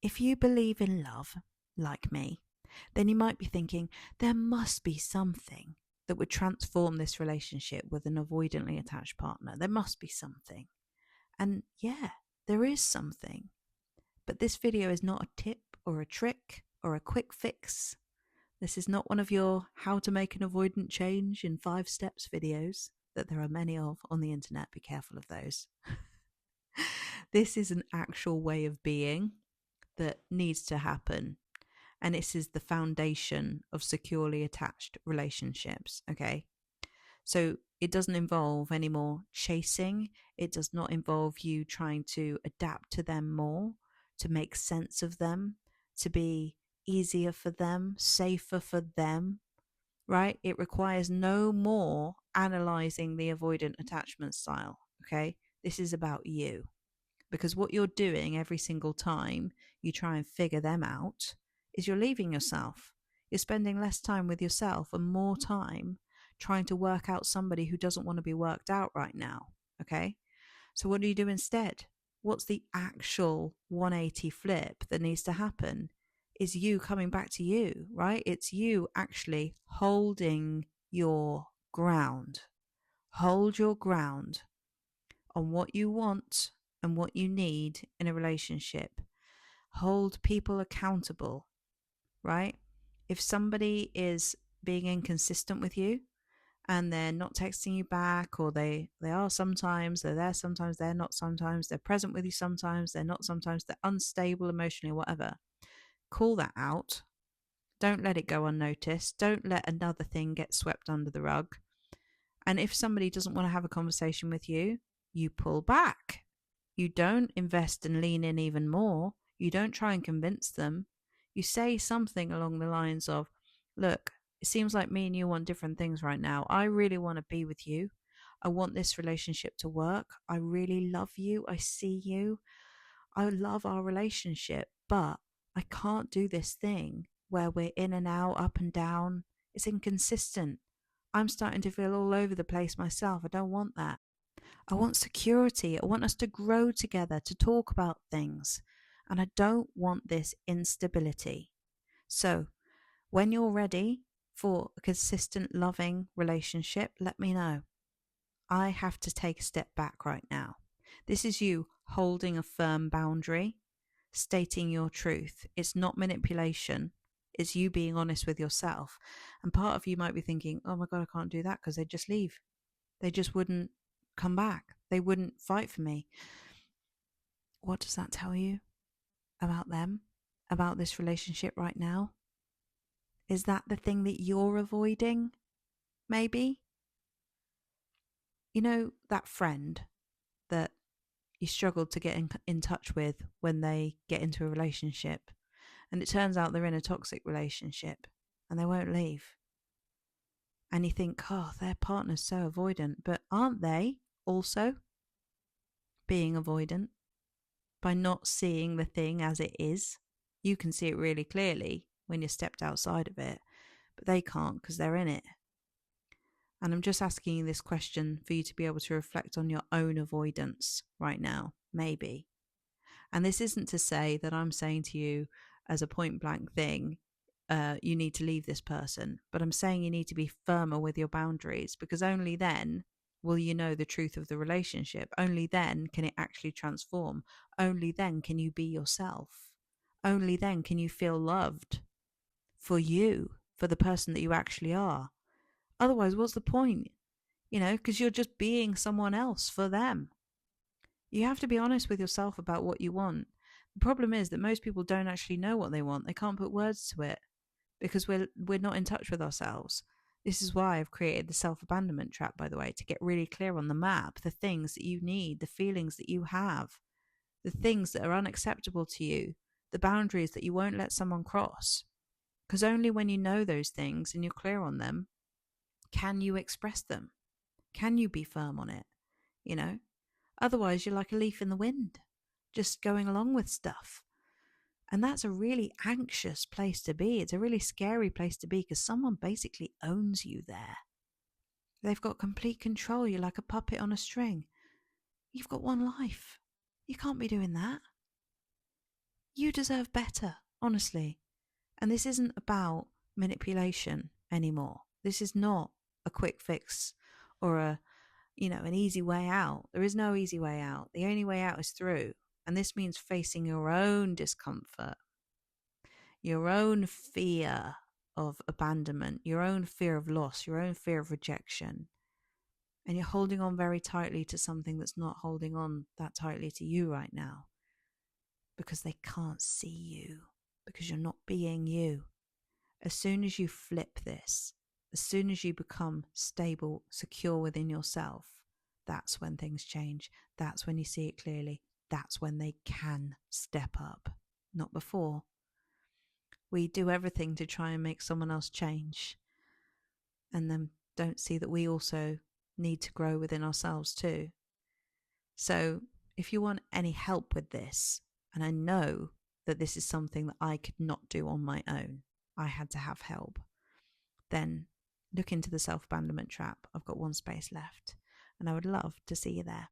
If you believe in love, like me, then you might be thinking there must be something that would transform this relationship with an avoidantly attached partner. There must be something. And yeah, there is something. But this video is not a tip or a trick or a quick fix. This is not one of your how to make an avoidant change in 5 steps videos that there are many of on the internet. Be careful of those. This is an actual way of being that needs to happen. And this is the foundation of securely attached relationships. Okay. So it doesn't involve any more chasing. It does not involve you trying to adapt to them more, to make sense of them, to be easier for them, safer for them, right? It requires no more analyzing the avoidant attachment style. Okay. This is about you. Because what you're doing every single time you try and figure them out is you're leaving yourself. You're spending less time with yourself and more time trying to work out somebody who doesn't want to be worked out right now. Okay? So what do you do instead? What's the actual 180 flip that needs to happen? Is you coming back to you, right? It's you actually holding your ground. Hold your ground on what you want and what you need in a relationship. Hold people accountable, right? If somebody is being inconsistent with you and they're not texting you back, or they are sometimes, they're there sometimes, they're not sometimes, they're present with you sometimes, they're not sometimes, they're unstable emotionally, whatever, call that out. Don't let it go unnoticed. Don't let another thing get swept under the rug. And if somebody doesn't want to have a conversation with you, you pull back. You don't invest and lean in even more. You don't try and convince them. You say something along the lines of, look, it seems like me and you want different things right now. I really want to be with you. I want this relationship to work. I really love you. I see you. I love our relationship, but I can't do this thing where we're in and out, up and down. It's inconsistent. I'm starting to feel all over the place myself. I don't want that. I want security. I want us to grow together, to talk about things. And I don't want this instability. So, when you're ready for a consistent, loving relationship, let me know. I have to take a step back right now. This is you holding a firm boundary, stating your truth. It's not manipulation. It's you being honest with yourself. And part of you might be thinking, oh my God, I can't do that because they'd just leave. They just wouldn't come back. They wouldn't fight for me. What does that tell you about them, about this relationship right now? Is that the thing that you're avoiding? Maybe? You know, that friend that you struggled to get in touch with when they get into a relationship, and it turns out they're in a toxic relationship and they won't leave. And you think, oh, their partner's so avoidant, but aren't they also being avoidant by not seeing the thing as it is? You can see it really clearly when you're stepped outside of it, but they can't because they're in it. And I'm just asking you this question for you to be able to reflect on your own avoidance right now, maybe. And this isn't to say that I'm saying to you as a point blank thing, you need to leave this person, but I'm saying you need to be firmer with your boundaries, because only then will you know the truth of the relationship. Only then can it actually transform. Only then can you be yourself. Only then can you feel loved for you, for the person that you actually are. Otherwise, what's the point? You know, because you're just being someone else for them. You have to be honest with yourself about what you want. The problem is that most people don't actually know what they want. They can't put words to it because we're not in touch with ourselves. This is why I've created the self-abandonment trap, by the way, to get really clear on the map, the things that you need, the feelings that you have, the things that are unacceptable to you, the boundaries that you won't let someone cross. Because only when you know those things and you're clear on them, can you express them? Can you be firm on it? You know? Otherwise, you're like a leaf in the wind, just going along with stuff. And that's a really anxious place to be. It's a really scary place to be because someone basically owns you there. They've got complete control. You're like a puppet on a string. You've got one life. You can't be doing that. You deserve better, honestly. And this isn't about manipulation anymore. This is not a quick fix or an easy way out. There is no easy way out. The only way out is through. And this means facing your own discomfort, your own fear of abandonment, your own fear of loss, your own fear of rejection. And you're holding on very tightly to something that's not holding on that tightly to you right now, because they can't see you, because you're not being you. As soon as you flip this, as soon as you become stable, secure within yourself, that's when things change. That's when you see it clearly. That's when they can step up, not before. We do everything to try and make someone else change, and then don't see that we also need to grow within ourselves too. So if you want any help with this, and I know that this is something that I could not do on my own, I had to have help, then look into the self-abandonment trap. I've got one space left, and I would love to see you there.